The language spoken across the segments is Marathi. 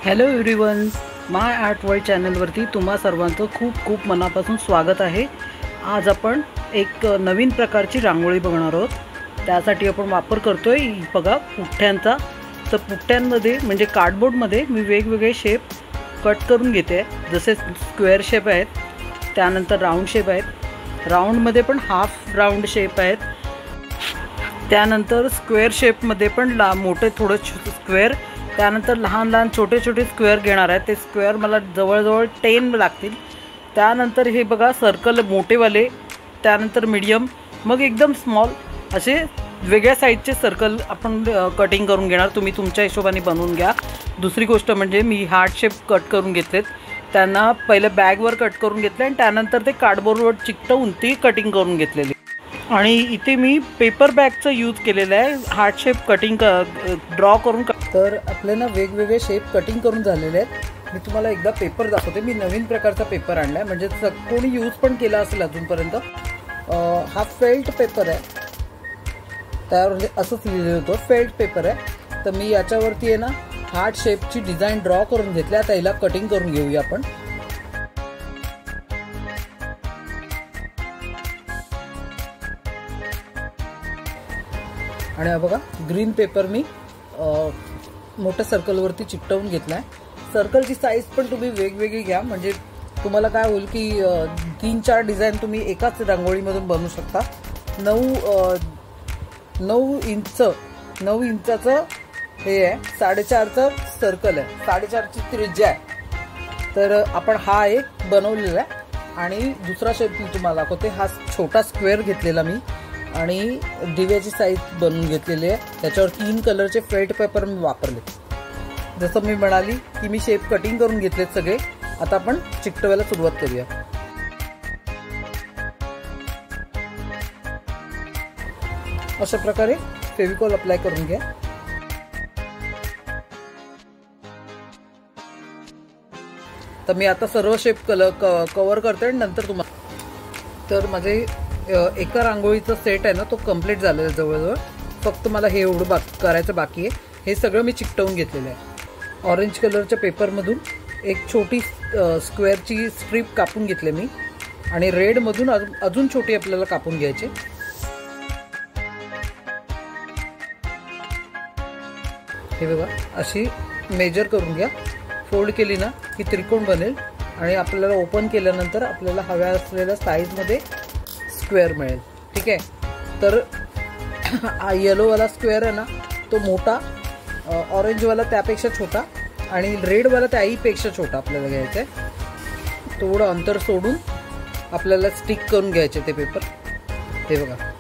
हॅलो एव्हरीवन, माय आर्ट वर्ल्ड चॅनलवरती तुम्हा सर्वांचं खूप खूप मनापासून स्वागत आहे। आज आपण एक नवीन प्रकारची रांगोळी बघणार आहोत। त्यासाठी आपण वापर करतोय बघा पुठ्ठ्यांचा। तर पुठ्ठ्यांमध्ये म्हणजे कार्डबोर्डमध्ये मी वेगवेगळे शेप कट करून घेते। जसे स्क्वेअर शेप आहेत, त्यानंतर राऊंड शेप आहेत, राऊंडमध्ये पण हाफ राऊंड शेप आहेत, त्यानंतर स्क्वेअर शेपमध्ये पण मोठे थोडं स्क्वेअर, त्यानंतर लहान लहान छोटे छोटे स्क्वेअर घेणार आहे। ते स्क्वेअर मला जवळजवळ 10 लागतील। त्यानंतर हे बघा सर्कल मोठेवाले, त्यानंतर मीडियम, मग एकदम स्मॉल असे वेगळ्या साईजचे सर्कल आपण कटिंग करून घेणार। तुम्ही तुमच्या हिशोबाने बनवून घ्या। दुसरी गोष्ट म्हणजे मी हार्ट शेप कट करून घेतलेत, त्यांना पहिले बॅगवर कट करून घेतले आणि त्यानंतर ते कार्डबोर्डवर चिकटवून ती कटिंग करून घेतलेली। आणि इथे मी पेपर बॅगचं यूज केलेलं आहे हार्ट शेप कटिंग ड्रॉ करून। तर आपल्याला वेगवेगळे शेप कटिंग करून झालेले आहेत। मी तुम्हाला एकदा पेपर दाखवते। मी नवीन प्रकारचा पेपर आणला आहे, म्हणजे कोणी यूज पण केला असेल अजूनपर्यंत। हा फेल्ट पेपर आहे, त्यावर असंच लिहिलेलं होतं फेल्ट पेपर आहे। तर मी याच्यावरती आहे ना हार्ट शेपची डिझाईन ड्रॉ करून घेतली। आता याला कटिंग करून घेऊया आपण। आणि हा बघा ग्रीन पेपर मी मोठ्या सर्कलवरती चिकटवून घेतला आहे। सर्कलची साईज पण तुम्ही वेगवेगळी घ्या, म्हणजे तुम्हाला काय होईल की 3-4 डिझाईन तुम्ही एकाच रांगोळीमधून बनवू शकता। 9 इंचाचं हे आहे, 4.5चं सर्कल आहे, 4.5ची त्रिज्या आहे। तर आपण हा एक बनवलेला आहे। आणि दुसरा शेप मी तुम्हाला दाखवते। हा छोटा स्क्वेअर घेतलेला मी आणि दिव्याची साईज बनवून घेतलेली आहे। त्याच्यावर 3 कलरचे फेल्ट पेपर मी वापरले। जसं मी म्हणाली की मी शेप कटिंग करून घेतलेत सगळे। आता आपण चिकटवायला सुरुवात करूया। अशा प्रकारे फेविकॉल अप्लाय करून घ्या। तर मी आता सर्व शेप कव्हर करते आणि नंतर तुम्हाला। तर माझे एका रांगोळीचा सेट आहे ना तो कंप्लीट झालेला आहे जवळजवळ। फक्त मला हे एवढं करायचं बाकी आहे। हे सगळं मी चिकटवून घेतलेलं आहे। ऑरेंज कलरच्या पेपरमधून एक छोटी स्क्वेअरची स्ट्रीप कापून घेतली मी, आणि रेडमधून अजून छोटी आपल्याला कापून घ्यायचे। हे बघा अशी मेजर करून घ्या। फोल्ड केली ना की त्रिकोण बनेल आणि आपल्याला ओपन केल्यानंतर आपल्याला हव्या असलेल्या साईजमध्ये स्क्वेअर मिळेल। ठीक आहे। तर येलोवाला स्क्वेअर आहे ना तो मोठा, ऑरेंजवाला त्यापेक्षा छोटा आणि रेडवाला त्याहीपेक्षा छोटा आपल्याला घ्यायचा आहे। थोडं अंतर सोडून आपल्याला स्टिक करून घ्यायचे ते पेपर। हे बघा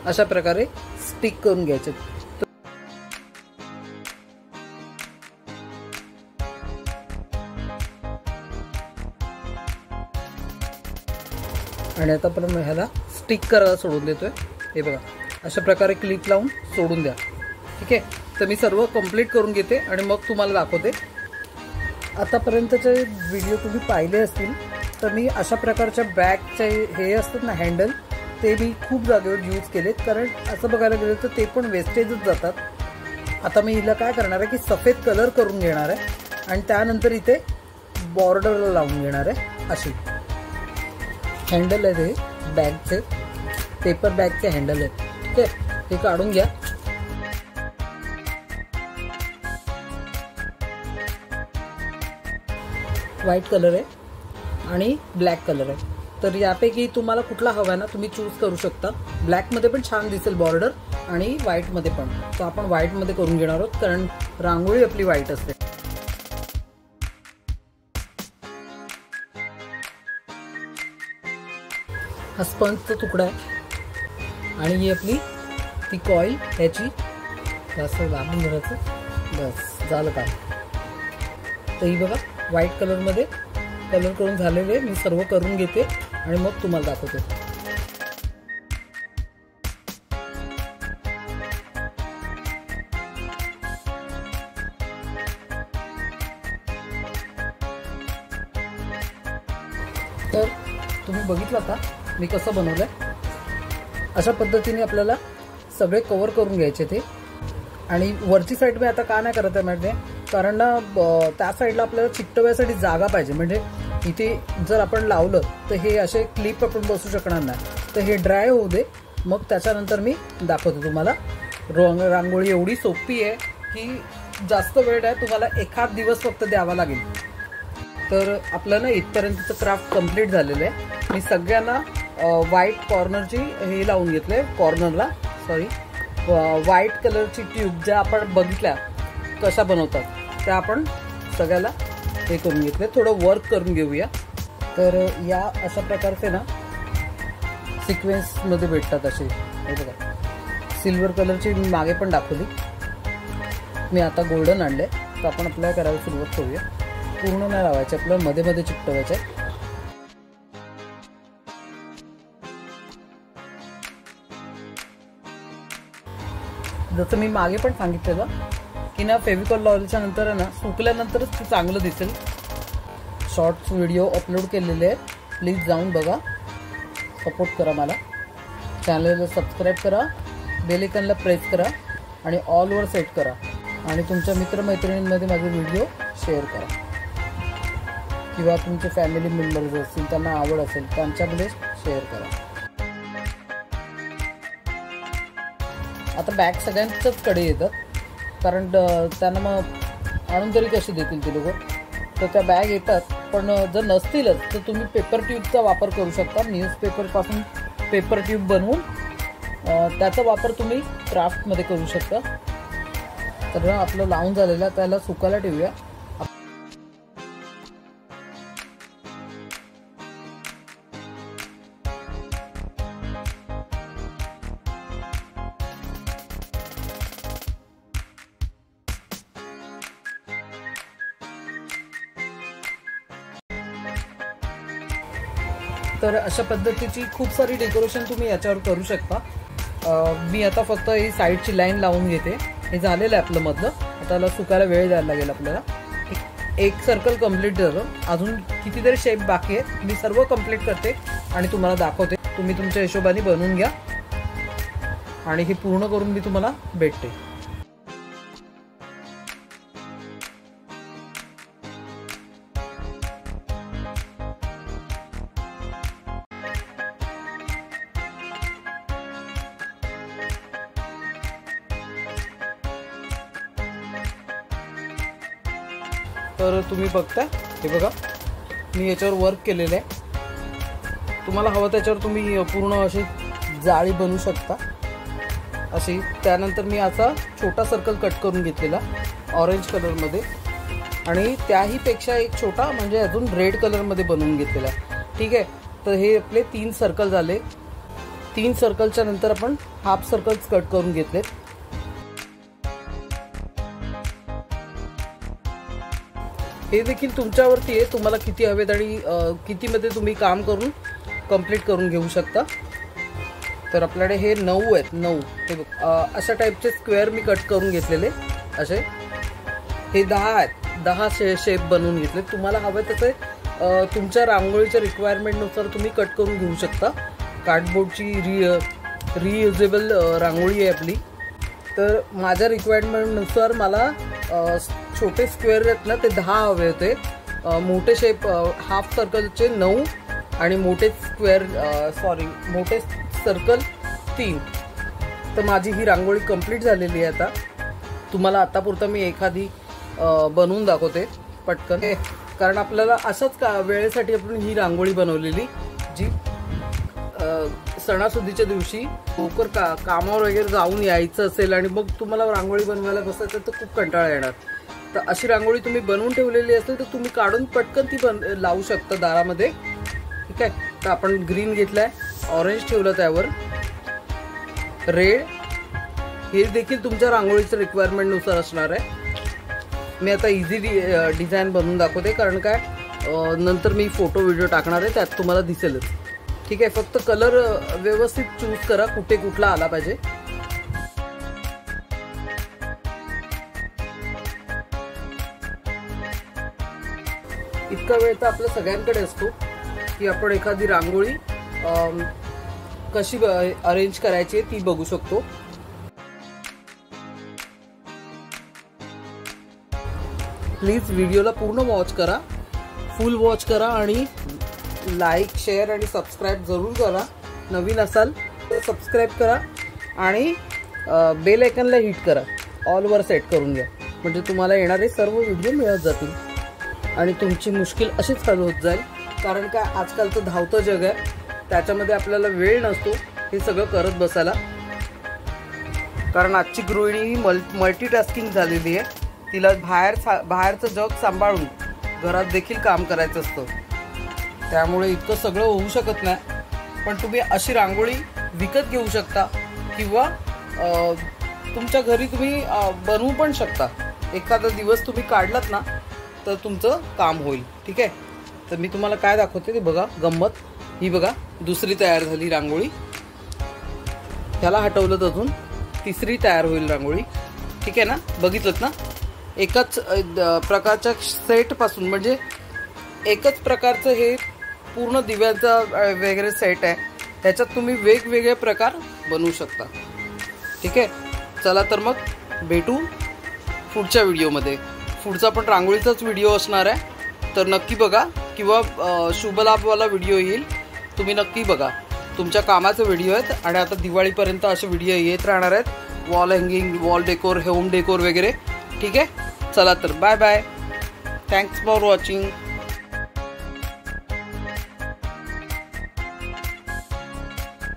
अशा प्रकारे स्टिक करून घ्यायचे। आणि आता आपण ह्याला स्टिक करायला सोडून देतोय। हे बघा अशा प्रकारे क्लिप लावून सोडून द्या। ठीक आहे। तर मी सर्व कंप्लीट करून घेते आणि मग तुम्हाला दाखवते। आतापर्यंतचे व्हिडिओ तुम्ही पाहिले असतील तर मी अशा प्रकारच्या बॅगचे हे असतात ना हँडल, ते मी खूप जागेवर यूज केलेत। कारण असं बघायला गेलं तर ते पण वेस्टेजच जातात। आता मी हिला काय करणार आहे की सफेद कलर करून घेणार आहे आणि त्यानंतर इथे बॉर्डरला लावून घेणार आहे। अशी हँडल आहे ते बॅगचे, पेपर बॅगचे हँडल आहे। ठीक आहे। हे काढून घ्या। व्हाईट कलर आहे आणि ब्लॅक कलर आहे। तर यापैकी तुम्हाला कुठला हवा आहे ना तुम्ही चूज करू शकता। ब्लॅकमध्ये पण छान दिसेल बॉर्डर आणि व्हाईटमध्ये पण। तर आपण व्हाईटमध्ये करून घेणार आहोत कारण रांगोळी आपली व्हाईट असते। हा स्पंजचा तुकडा आहे आणि ही आपली ती कॉईल ह्याची जास्त लांबून धरायचं, बस झालं का। तर ही बघा व्हाईट कलरमध्ये कलर करून झालेले मी सर्व करून घेते आणि मग तुम्हाला दाखवते। तर तुम्ही बघितलं का मी कसं बनवलंय। अशा पद्धतीने आपल्याला सगळे कव्हर करून घ्यायचे ते। आणि वरची साईड मी आता का नाही करत आहे माहिती आहे, कारण ना त्या साईडला आपल्याला चिकटवायसाठी जागा पाहिजे. म्हणजे इथे जर आपण लावलं तर हे असे क्लिप आपण बसू शकणार नाही. तर हे ड्राय होऊ दे, मग त्याच्यानंतर मी दाखवतो तुम्हाला. रांगोळी एवढी सोपी आहे की जास्त वेळ नाही, तुम्हाला एखाद दिवस फक्त द्यावा लागेल. तर आपलं ना इथपर्यंतचं क्राफ्ट कम्प्लीट झालेलं आहे. मी सगळ्यांना व्हाईट कॉर्नरची हे लावून घेतले, कॉर्नरला व्हाईट कलरची ट्यूब ज्या आपण बघितल्या कशा बनवतात त्या आपण सगळ्याला हे करून घेतले. थोडं वर्क करून घेऊया. तर या अशा प्रकारचे ना सिक्वेन्समध्ये भेटतात असे. हे बघा, सिल्वर कलरची मी मागे पण दाखवली. मी आता गोल्डन आणले. तर आपण आपल्याला करायला सुरुवात करूया. पूर्ण नाही लावायचे, आपल्याला मध्ये मध्ये चिकटवायचे. जसं मी मागे पण सांगितलेलं की ना फेविकॉल लावल्याच्या नंतर ना सुकल्यानंतरच ते चांगलं दिसेल. शॉर्ट्स व्हिडिओ अपलोड केलेले आहेत, प्लीज जाऊन बघा, सपोर्ट करा मला. चॅनलला सबस्क्राईब करा, बेल आयकॉनला प्रेस करा आणि ऑलवर सेट करा. आणि तुमच्या मित्रमैत्रिणींमध्ये माझे व्हिडिओ शेअर करा. किंवा तुमचे फॅमिली मेंबर्स असतील, त्यांना आवड असेल, त्यांच्यामध्ये शेअर करा. आता बॅग सगळ्यांच्याच कडे येतात, कारण त्यांना मग आणून तरी कसे देतील ते लोक. तर त्या बॅग येतात, पण जर नसतीलच तर तुम्ही पेपर ट्यूबचा वापर करू शकता. न्यूजपेपरपासून पेपर ट्यूब बनवून त्याचा वापर तुम्ही क्राफ्टमध्ये करू शकता. तर आपलं लावून झालेलं त्याला सुकायला ठेवूया. तर अशा पद्धतीची खूप सारी डेकोरेशन तुम्ही याच्यावर करू शकता. मी आता फक्त ही साईडची लाईन लावून घेते. हे झालेलं आहे आपलं मधलं. आता त्याला सुकायला वेळ द्यायला लागेल आपल्याला. एक सर्कल कम्प्लीट झालं, अजून कितीतरी शेप बाकी आहेत. मी सर्व कम्प्लीट करते आणि तुम्हाला दाखवते. तुम्ही तुमच्या हिशोबाने बनवून घ्या आणि हे पूर्ण करून मी तुम्हाला भेटते. तर तुम्ही बघता, हे बघा मी याच्यावर वर्क केलेलं आहे. तुम्हाला हवं त्याच्यावर तुम्ही पूर्ण अशी जाळी बनवू शकता अशी. त्यानंतर मी असा छोटा सर्कल कट करून घेतलेला ऑरेंज कलरमध्ये, आणि त्याहीपेक्षा एक छोटा म्हणजे अजून रेड कलरमध्ये बनवून घेतलेला. ठीक आहे, तर हे आपले 3 सर्कल झाले. 3 सर्कलच्या नंतर आपण हाफ सर्कल्स कट करून घेतलेत. हे देखील तुमच्यावरती आहे, तुम्हाला किती हवेत आणि कितीमध्ये तुम्ही काम करून कंप्लीट करून घेऊ शकता. तर आपल्याकडे हे 9 आहेत. 9 हे बघ अशा टाईपचे स्क्वेअर मी कट करून घेतलेले असे. हे 10 आहेत. 10 शेप बनवून घेतले. तुम्हाला हवे तसे तुमच्या रांगोळीच्या रिक्वायरमेंटनुसार तुम्ही कट करून घेऊ शकता. कार्डबोर्डची रियुजेबल रांगोळी आहे आपली. तर माझ्या रिक्वायरमेंटनुसार मला छोटे स्क्वेअर आहेत ना ते 10 हवे होते. मोठे शेप हाफ सर्कलचे 9 आणि मोठे मोठे सर्कल 3. तर माझी ही रांगोळी कंप्लीट झालेली आहे. आता तुम्हाला आतापुरता मी एखादी बनवून दाखवते पटकन, कारण आपल्याला अशाच वेळेसाठी आपण ही रांगोळी बनवलेली, जी सणासुदीच्या दिवशी लवकर कामावर वगैरे जाऊन यायचं असेल आणि मग तुम्हाला रांगोळी बनवायला बसायचं तर खूप कंटाळा येणार. तर अशी रांगोळी तुम्ही बनवून ठेवलेली असेल तर तुम्ही काढून पटकन ती लावू शकता दारामध्ये. ठीक आहे, तर आपण ग्रीन घेतलाय, ऑरेंज ठेवलं, त्यावर रेड. हे देखील तुमच्या रांगोळीच्या रिक्वायरमेंटनुसार असणार आहे. मी आता इझी डिझाईन बनवून दाखवते, कारण काय नंतर मी फोटो व्हिडिओ टाकणार आहे, त्यात तुम्हाला दिसेलच. ठीक आहे, फक्त कलर व्यवस्थित चूज करा, कुठे कुठला आला पाहिजे. इतका वेळ तर आपल्या सगळ्यांकडे असतो की आपण एखादी रांगोळी कशी अरेंज करायची ती बघू शकतो. प्लीज व्हिडिओला पूर्ण वॉच करा, फुल वॉच करा आणि लाईक शेअर आणि सबस्क्राईब जरूर करा. नवीन असाल तर सबस्क्राईब करा आणि बेल आयकॉनला हिट करा, ऑलवर सेट करून घ्या, म्हणजे तुम्हाला येणारे सर्व व्हिडिओ मिळत जातील आणि तुमची मुश्किल अशीच हल होत जाईल. कारण का आजकालचं धावतं जग आहे, त्याच्यामध्ये आपल्याला वेळ नसतो हे सगळं करत बसायला. कारण आजची गृहिणी ही मल्टीटास्किंग झालेली आहे. तिला बाहेरचं जग सांभाळून घरात देखील काम करायचं असतं, त्यामुळे इतकं सगळं होऊ शकत नाही. पण तुम्ही अशी रांगोळी विकत घेऊ शकता किंवा तुमच्या घरी तुम्ही बनवू पण शकता. एखादा दिवस तुम्ही काढलात ना तर तुमचं काम होईल. ठीक आहे, तर मी तुम्हाला काय दाखवते ते बघा गंमत. ही बघा दुसरी तयार झाली रांगोळी, त्याला हटवलं तर अजून तिसरी तयार होईल रांगोळी. ठीक आहे ना, बघितलं ना, एकाच प्रकारच्या सेटपासून, म्हणजे एकच प्रकारचं हे पूर्ण दिव्याचा वगैरे सेट आहे, त्याच्यात तुम्ही वेगवेगळे प्रकार बनवू शकता. ठीक आहे, चला तर मग भेटू पुढच्या व्हिडिओमध्ये. पुढचा पण रांगोळीचाच व्हिडिओ असणार आहे, तर नक्की बघा. किंवा शुभलाभवाला व्हिडिओ येईल, तुम्ही नक्की बघा. तुमच्या कामाचे व्हिडिओ आहेत आणि आता दिवाळीपर्यंत असे व्हिडिओ येत राहणार आहेत, wall hanging, wall decor, home decor वगैरे. ठीक आहे, चला तर bye bye. Thanks for watching.